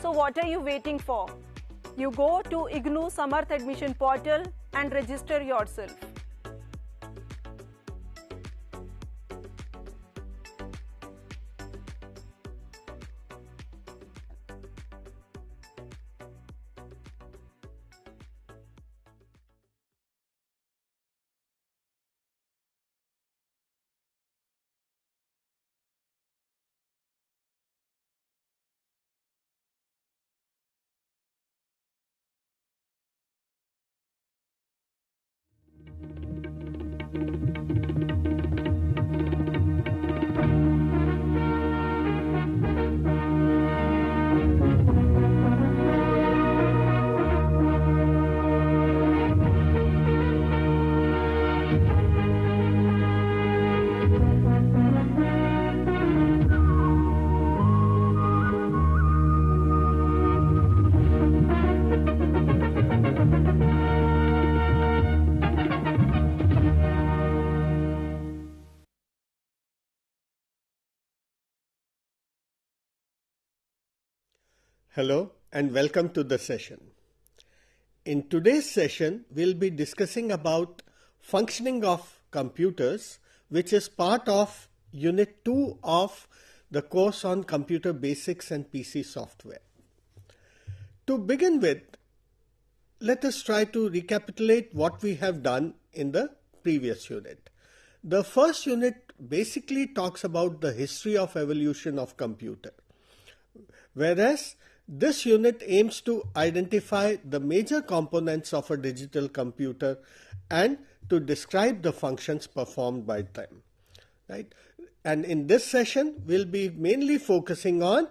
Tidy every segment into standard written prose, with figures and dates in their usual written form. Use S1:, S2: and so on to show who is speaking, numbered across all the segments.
S1: So what are you waiting for? You go to IGNOU Samarth Admission Portal and register yourself.
S2: Hello and welcome to the session. In today's session, we'll be discussing about functioning of computers, which is part of Unit 2 of the course on Computer Basics and PC Software. To begin with, let us try to recapitulate what we have done in the previous unit. The first unit basically talks about the history of evolution of computer, whereas this unit aims to identify the major components of a digital computer and to describe the functions performed by them. Right? And in this session, we'll be mainly focusing on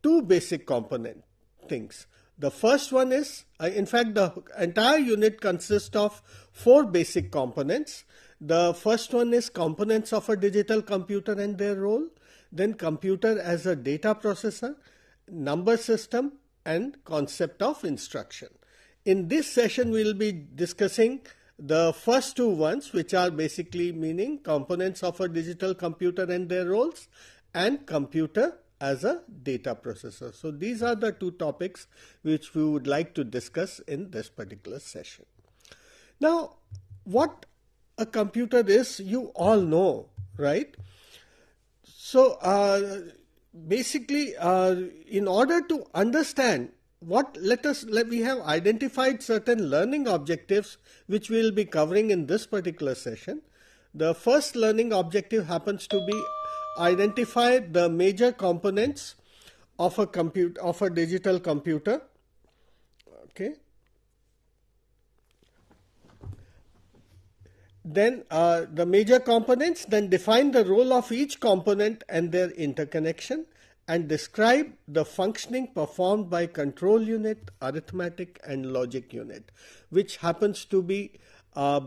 S2: two basic component things. The first one is, in fact, the entire unit consists of four basic components. The first one is components of a digital computer and their role, then computer as a data processor, number system, and concept of instruction. In this session, we will be discussing the first two ones, which are basically meaning components of a digital computer and their roles, and computer as a data processor. So these are the two topics which we would like to discuss in this particular session. Now, what a computer is, you all know, right? So, basically, in order to understand we have identified certain learning objectives which we will be covering in this particular session. The first learning objective happens to be identify the major components of a digital computer. Okay. Then the major components, then define the role of each component and their interconnection, and describe the functioning performed by control unit, arithmetic, and logic unit, which happens to be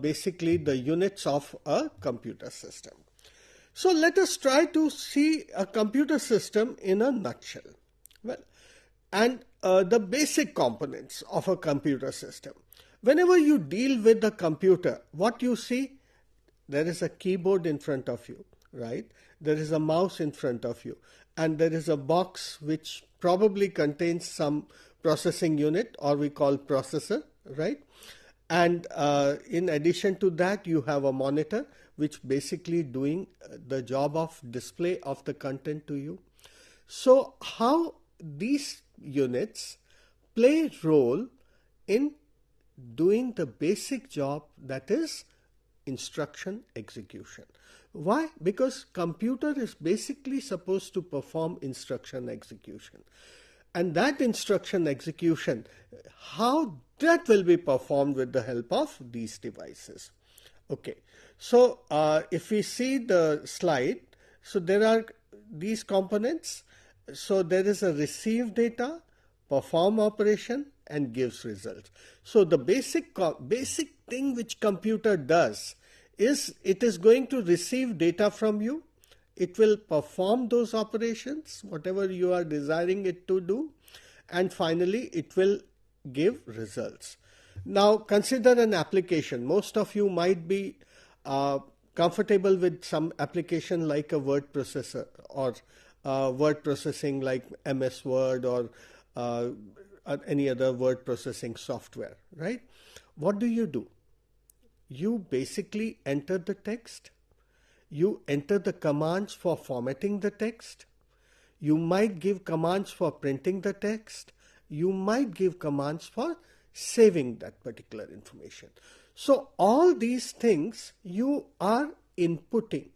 S2: basically the units of a computer system. So let us try to see a computer system in a nutshell. Well, and the basic components of a computer system. Whenever you deal with a computer, what you see, there is a keyboard in front of you, right? There is a mouse in front of you, and there is a box which probably contains some processing unit, or we call processor, right? And in addition to that, you have a monitor which basically doing the job of display of the content to you. So how these units play a role in doing the basic job, that is instruction execution. Why? Because computer is basically supposed to perform instruction execution. And that instruction execution, how that will be performed with the help of these devices. Okay, so if we see the slide, so there are these components. So there is a receive data, perform operation, and gives results. So the basic thing which computer does is it is going to receive data from you. It will perform those operations, whatever you are desiring it to do, and finally it will give results. Now consider an application. Most of you might be comfortable with some application like a word processor or word processing like MS Word or any other word processing software, right? What do? You basically enter the text. You enter the commands for formatting the text. You might give commands for printing the text. You might give commands for saving that particular information. So all these things you are inputting,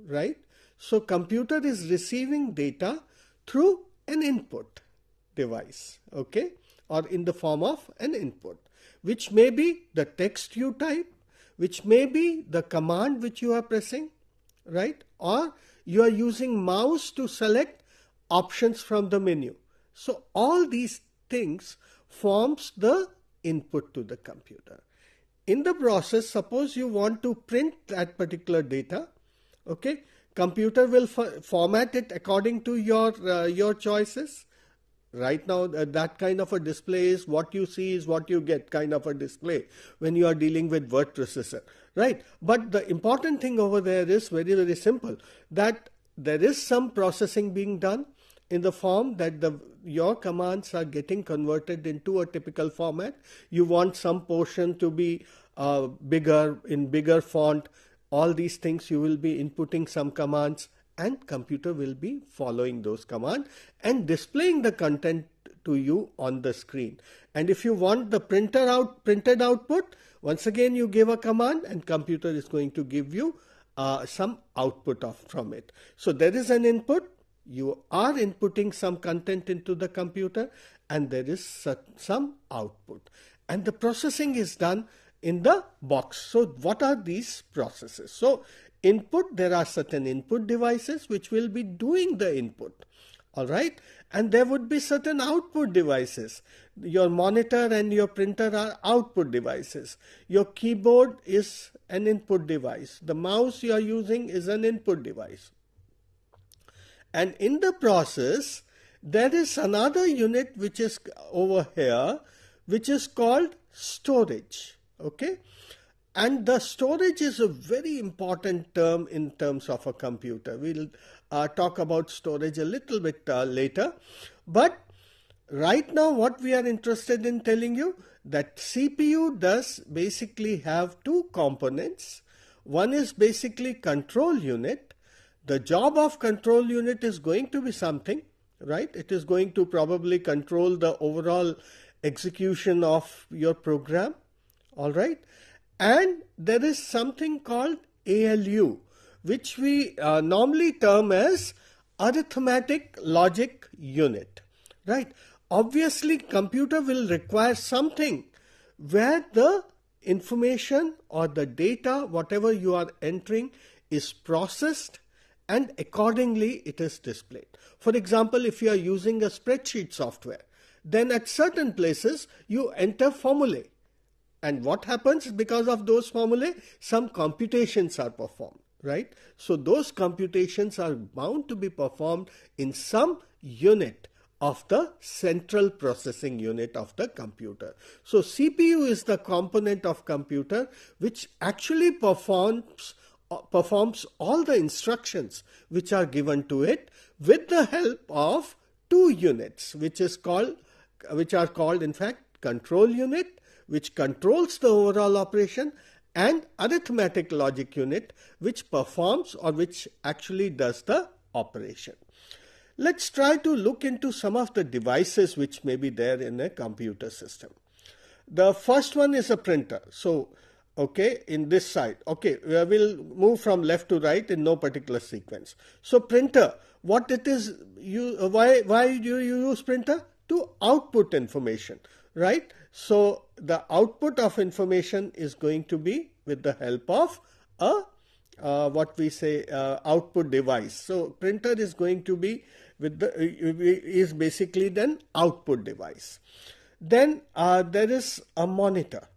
S2: right? So computer is receiving data through an input device, okay, or in the form of an input, which may be the text you type, which may be the command which you are pressing, right? Or you are using mouse to select options from the menu. So all these things forms the input to the computer. In the process, suppose you want to print that particular data, okay, computer will format it according to your choices. Right now, that kind of a display is what you see is what you get kind of a display when you are dealing with word processor, right? But the important thing over there is very, very simple, that there is some processing being done in the form that your commands are getting converted into a typical format. You want some portion to be bigger, in bigger font. All these things you will be inputting some commands, and computer will be following those commands and displaying the content to you on the screen. And if you want the printed output, once again you give a command and computer is going to give you some output from it. So there is an input, you are inputting some content into the computer, and there is some output. And the processing is done in the box. So what are these processes? So input, there are certain input devices which will be doing the input, all right? And there would be certain output devices. Your monitor and your printer are output devices. Your keyboard is an input device. The mouse you are using is an input device. And in the process, there is another unit which is over here, which is called storage, okay? And the storage is a very important term in terms of a computer. We'll talk about storage a little bit later. But right now what we are interested in telling you, that CPU does basically have two components. One is basically control unit. The job of control unit is going to be something, right? It is going to probably control the overall execution of your program, all right? And there is something called ALU, which we normally term as arithmetic logic unit, right? Obviously, computer will require something where the information or the data, whatever you are entering, is processed and accordingly it is displayed. For example, if you are using a spreadsheet software, then at certain places you enter formulae. And what happens because of those formulae? Some computations are performed, right? So those computations are bound to be performed in some unit of the central processing unit of the computer. So CPU is the component of computer which actually performs all the instructions which are given to it with the help of two units, which are called in fact control unit, which controls the overall operation, and arithmetic logic unit, which performs or which actually does the operation. Let's try to look into some of the devices which may be there in a computer system. The first one is a printer. So, okay, in this side, okay, we'll move from left to right in no particular sequence. So printer, what it is, why do you use printer? To output information, right? So the output of information is going to be with the help of a output device. So printer is going to be is basically then output device. Then there is a monitor.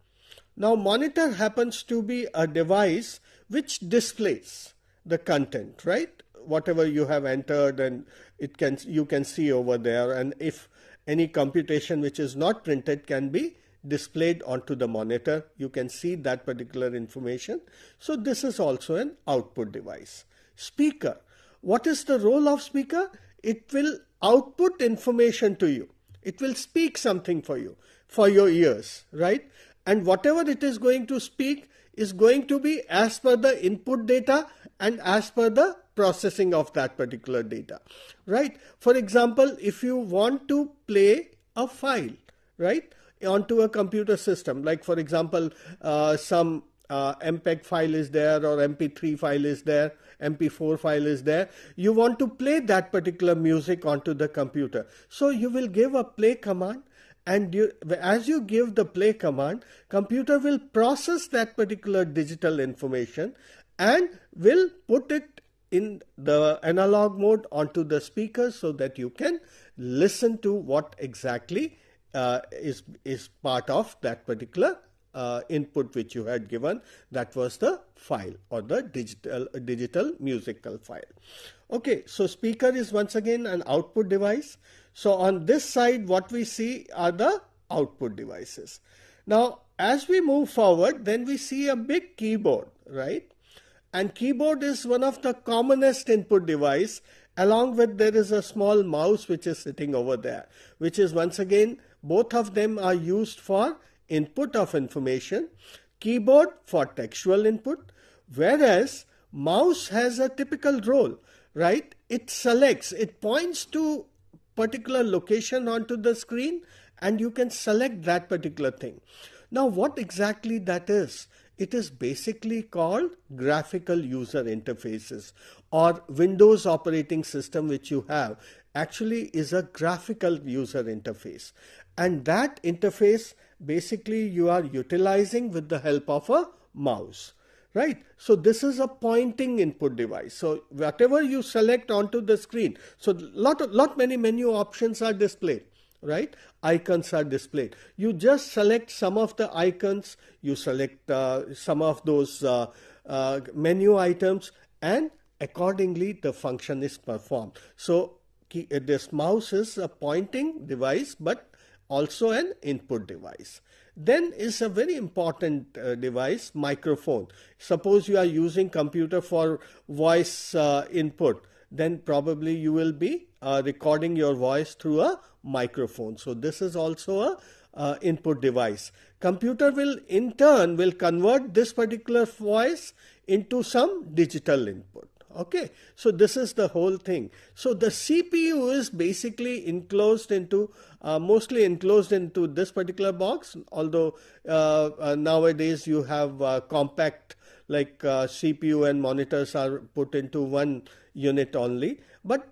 S2: Now monitor happens to be a device which displays the content, right? Whatever you have entered, and you can see over there, and if any computation which is not printed can be displayed onto the monitor, you can see that particular information. So this is also an output device. Speaker. What is the role of speaker? It will output information to you. It will speak something for you, for your ears, right? And whatever it is going to speak is going to be as per the input data and as per the processing of that particular data, right? For example, if you want to play a file, right, onto a computer system, like for example, some MPEG file is there, or MP3 file is there, MP4 file is there. You want to play that particular music onto the computer. So you will give a play command, and as you give the play command, computer will process that particular digital information and will put it in the analog mode onto the speaker so that you can listen to what exactly is part of that particular input which you had given. That was the file, or the digital musical file. Okay, so speaker is once again an output device. So on this side, what we see are the output devices. Now, as we move forward, then we see a big keyboard, right? And keyboard is one of the commonest input device. Along with, there is a small mouse which is sitting over there, which is once again, both of them are used for input of information. Keyboard for textual input, whereas mouse has a typical role, right? It selects, it points to particular location onto the screen, and you can select that particular thing. Now, what exactly that is? It is basically called graphical user interfaces, or Windows operating system which you have actually is a graphical user interface. And that interface basically you are utilizing with the help of a mouse, right? So this is a pointing input device. So whatever you select onto the screen, so many menu options are displayed, right? Icons are displayed. You just select some of the icons, you select some of those menu items, and accordingly the function is performed. So this mouse is a pointing device, but also an input device. Then is a very important device, microphone. Suppose you are using computer for voice input, then probably you will be recording your voice through a microphone. So this is also a input device. Computer will in turn convert this particular voice into some digital input. Okay, so this is the whole thing. So the CPU is basically mostly enclosed into this particular box, although nowadays you have compact, like CPU and monitors are put into one unit only, but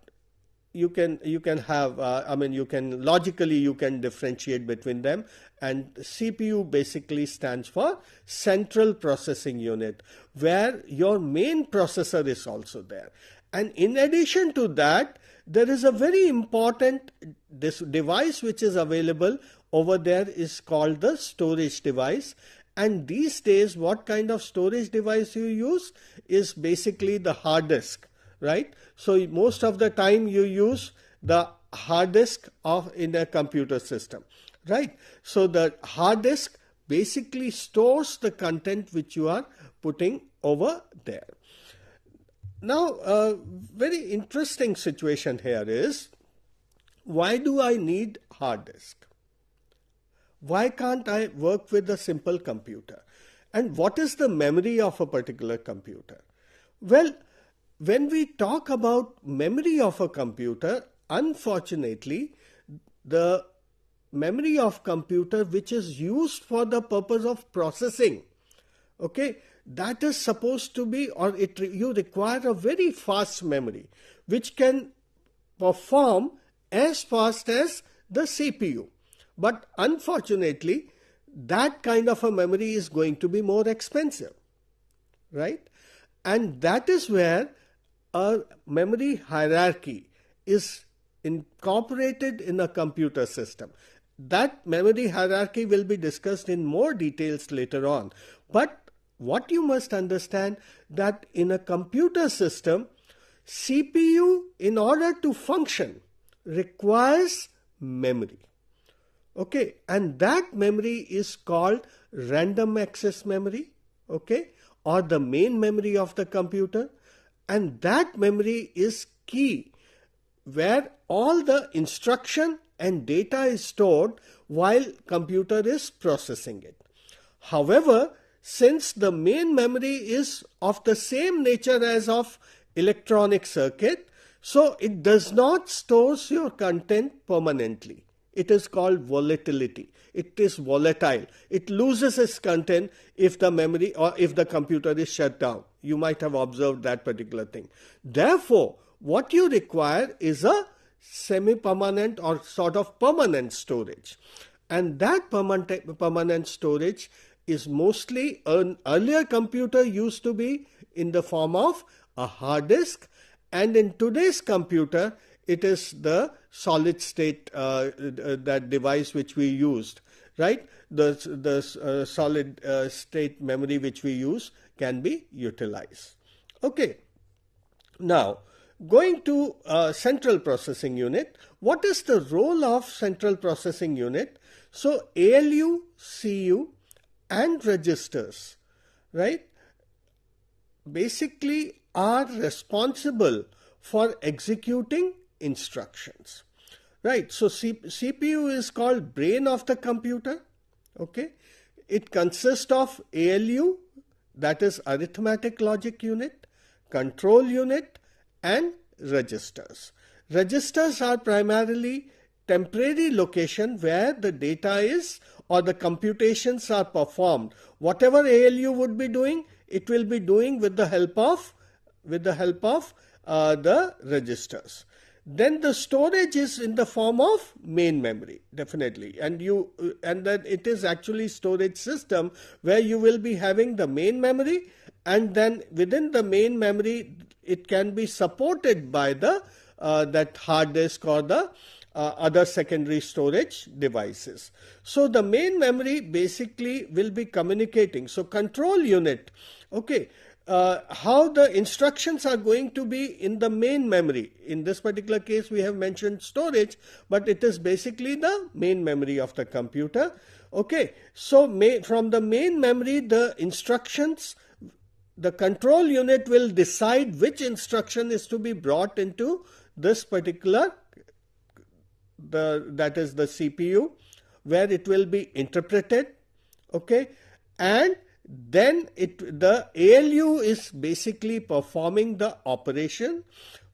S2: you can have logically you can differentiate between them. And CPU basically stands for central processing unit, where your main processor is also there. And in addition to that, there is a very important this device which is available over there is called the storage device. And these days, what kind of storage device you use is basically the hard disk, right? So most of the time you use the hard disk in a computer system, right? So the hard disk basically stores the content which you are putting over there. Now, a very interesting situation here is, why do I need hard disk? Why can't I work with a simple computer? And what is the memory of a particular computer? Well, when we talk about memory of a computer, unfortunately, the memory of computer which is used for the purpose of processing, okay, that is supposed to be, or you require a very fast memory which can perform as fast as the CPU. But unfortunately, that kind of a memory is going to be more expensive, right? And that is where a memory hierarchy is incorporated in a computer system. That memory hierarchy will be discussed in more details later on. But what you must understand, that in a computer system, CPU, in order to function, requires memory. Okay, and that memory is called random access memory, okay, or the main memory of the computer. And that memory is key, where all the instruction and data is stored while computer is processing it. However, since the main memory is of the same nature as of electronic circuit, so it does not store your content permanently. It is called volatility. It is volatile. It loses its content if the memory or if the computer is shut down. You might have observed that particular thing. Therefore, what you require is a semi-permanent or sort of permanent storage. And that permanent storage is mostly, an earlier computer used to be in the form of a hard disk, and in today's computer it is the solid state, that device which we used, right? The solid state memory which we use can be utilized. Okay. Now, going to central processing unit, what is the role of central processing unit? So ALU, CU and registers, right, basically are responsible for executing instructions, right? So CPU is called brain of the computer. Okay, it consists of ALU, that is arithmetic logic unit, control unit and registers. Registers are primarily temporary location where the data is or the computations are performed. Whatever ALU would be doing, it will be doing with the help of the registers. Then the storage is in the form of main memory, definitely, and then it is actually storage system where you will be having the main memory, and then within the main memory it can be supported by the that hard disk or the other secondary storage devices. So the main memory basically will be communicating. So control unit, okay, how the instructions are going to be in the main memory. In this particular case we have mentioned storage, but it is basically the main memory of the computer. Okay, so from the main memory the instructions, the control unit will decide which instruction is to be brought into this particular, that is the CPU, where it will be interpreted. Okay, and then the ALU is basically performing the operation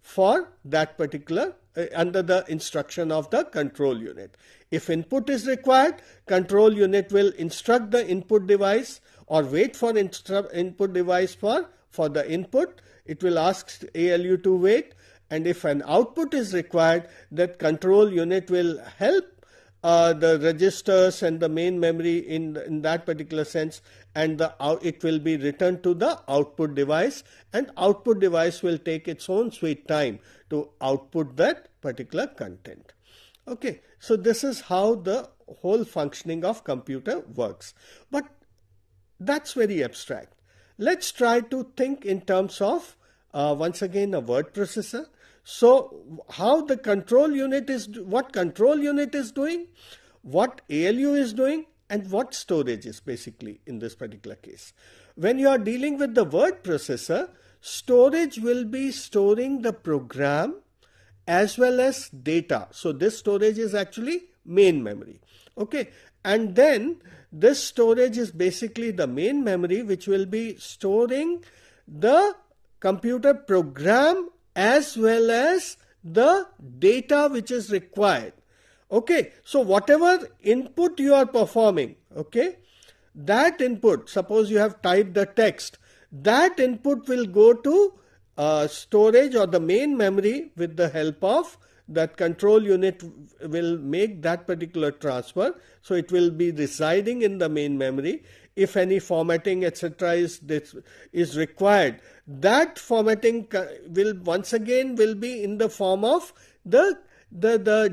S2: for that particular under the instruction of the control unit. If input is required, control unit will instruct the input device or wait for input device for the input. It will ask ALU to wait, and if an output is required, that control unit will help the registers and the main memory in that particular sense, and it will be returned to the output device, and output device will take its own sweet time to output that particular content. Okay, so this is how the whole functioning of computer works. But that's very abstract. Let's try to think in terms of once again a word processor. So how the control unit is, what control unit is doing, what ALU is doing, and what storage is basically in this particular case. When you are dealing with the word processor, storage will be storing the program as well as data. So this storage is actually main memory. Okay, and then this storage is basically the main memory, which will be storing the computer program as well as the data which is required. Okay, so whatever input you are performing, okay, that input, suppose you have typed the text, that input will go to storage or the main memory with the help of that control unit will make that particular transfer. So it will be residing in the main memory. If any formatting etc. is required, that formatting will once again be in the form of the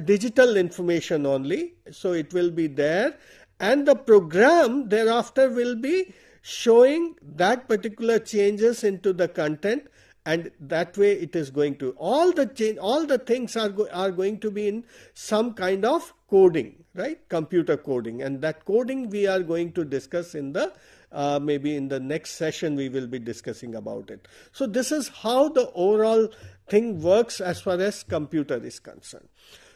S2: digital information only. So it will be there, and the program thereafter will be showing that particular changes into the content, and that way it is going to all the things are going to be in some kind of coding, right? Computer coding, and that coding we are going to discuss in the maybe in the next session we will be discussing about it. So this is how the overall thing works as far as computer is concerned.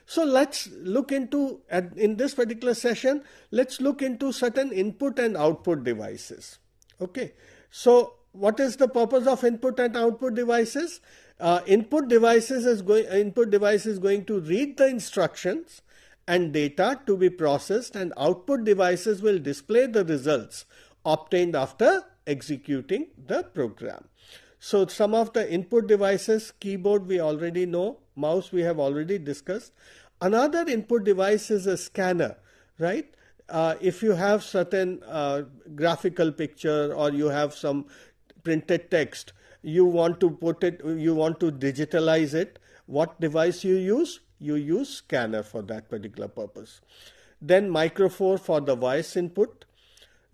S2: So let's look into, in this particular session, let's look into certain input and output devices. Okay, so what is the purpose of input and output devices? Input device is going to read the instructions and data to be processed, and output devices will display the results obtained after executing the program. So some of the input devices, keyboard we already know, mouse we have already discussed. Another input device is a scanner, right? If you have certain graphical picture or you have some printed text, you want to digitalize it, what device you use? You use scanner for that particular purpose. Then microphone for the voice input.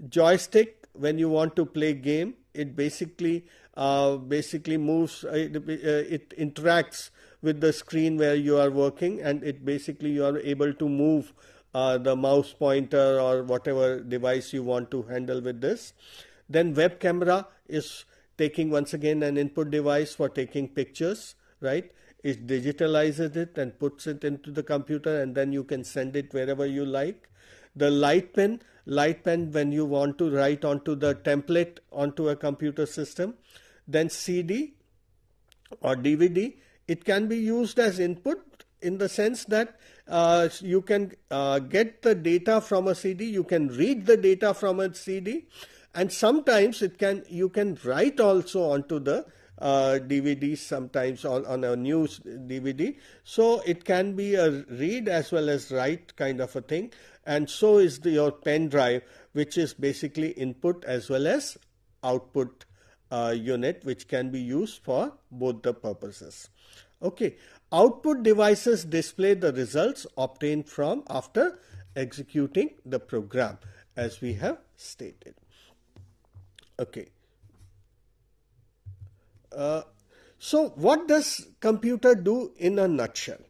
S2: Joystick, when you want to play game, it basically moves, it interacts with the screen where you are working, and it basically you are able to move the mouse pointer or whatever device you want to handle with this. Then web camera is taking once again an input device for taking pictures, right? It digitalizes it and puts it into the computer, and then you can send it wherever you like. The light pen when you want to write onto the template onto a computer system. Then CD or DVD, it can be used as input in the sense that you can get the data from a CD, you can read the data from a CD, and sometimes you can write also onto the DVD, sometimes on a new DVD. So it can be a read as well as write kind of a thing. And so is your pen drive, which is basically input as well as output unit, which can be used for both the purposes. Okay, output devices display the results obtained from after executing the program, as we have stated. Okay. So what does computer do in a nutshell?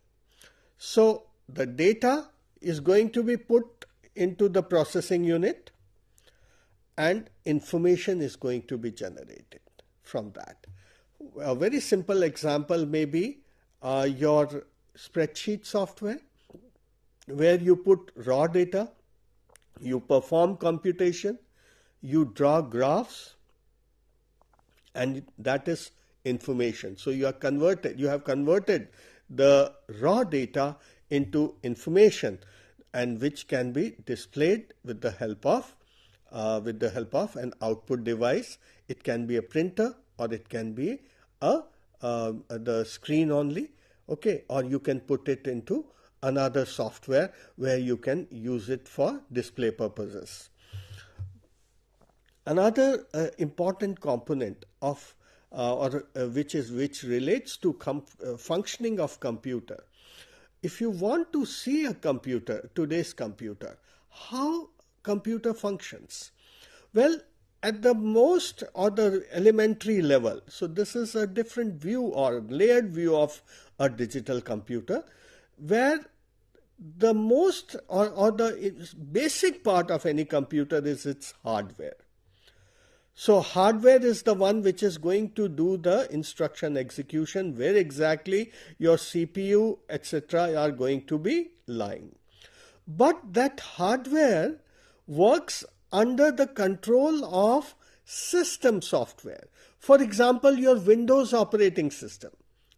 S2: So the data is going to be put into the processing unit, and information is going to be generated from that. A very simple example may be your spreadsheet software, where you put raw data, you perform computation, you draw graphs, and that is information. So you have converted the raw data into information, and which can be displayed with the help of an output device. It can be a printer, or it can be the screen only, okay, or you can put it into another software where you can use it for display purposes. Another important component of which relates to functioning of computer. If you want to see a computer, today's computer, how computer functions? Well, at the most or the elementary level, so this is a different view or layered view of a digital computer, where the most or the basic part of any computer is its hardware. So hardware is the one which is going to do the instruction execution, where exactly your CPU, etc. are going to be lying. But that hardware works under the control of system software. For example, your Windows operating system,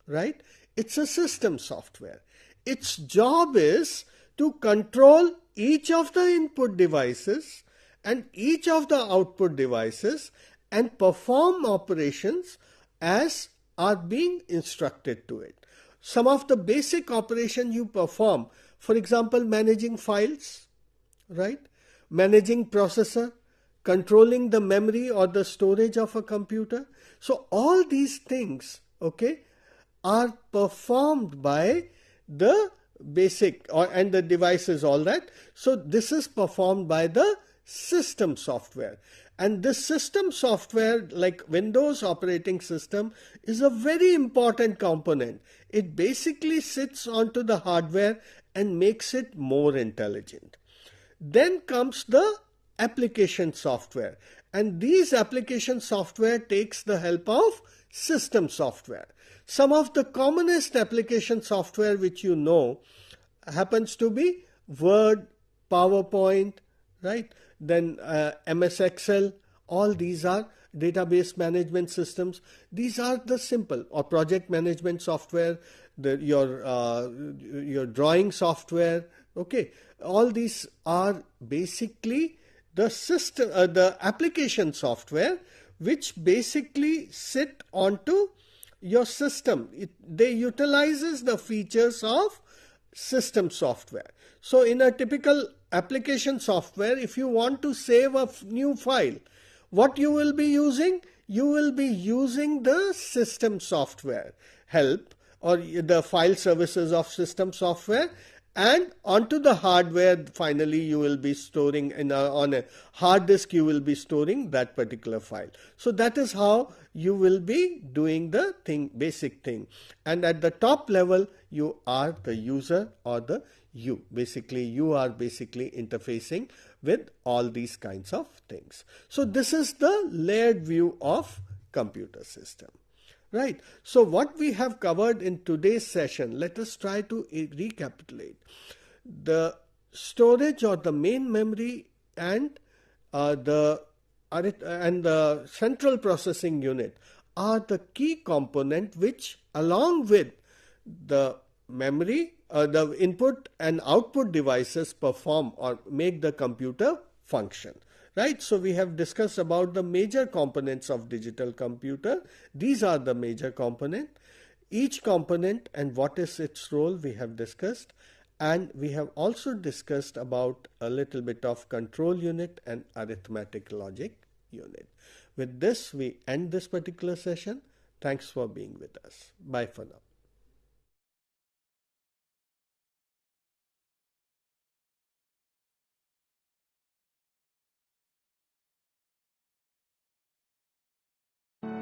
S2: right? It's a system software. Its job is to control each of the input devices and each of the output devices and perform operations as are being instructed to it. Some of the basic operation you perform, for example, managing files, right? Managing processor, controlling the memory or the storage of a computer. So all these things, okay, are performed by the basic and the devices, all that. So this is performed by the system software, and this system software, like Windows operating system, is a very important component. It basically sits onto the hardware and makes it more intelligent. Then comes the application software, and these application software takes the help of system software. Some of the commonest application software which you know happens to be Word, PowerPoint, right? Then MS Excel, all these are database management systems. These are the simple, or project management software, your drawing software. Okay, all these are basically the system, the application software, which basically sit onto your system. They utilizes the features of system software. So in a typical application software, if you want to save a new file, what you will be using? You will be using the system software help, or the file services of system software, and onto the hardware finally you will be storing on a hard disk, you will be storing that particular file. So that is how you will be doing the basic thing. And at the top level, you are the user, or the you are basically interfacing with all these kinds of things. So this is the layered view of computer system. Right. So what we have covered in today's session, let us try to recapitulate. The storage, or the main memory, and the central processing unit are the key component which, along with the memory, the input and output devices, perform or make the computer function. Right, so we have discussed about the major components of digital computer. These are the major component. Each component and what is its role we have discussed, and we have also discussed about a little bit of control unit and arithmetic logic unit. With this, we end this particular session. Thanks for being with us. Bye for now.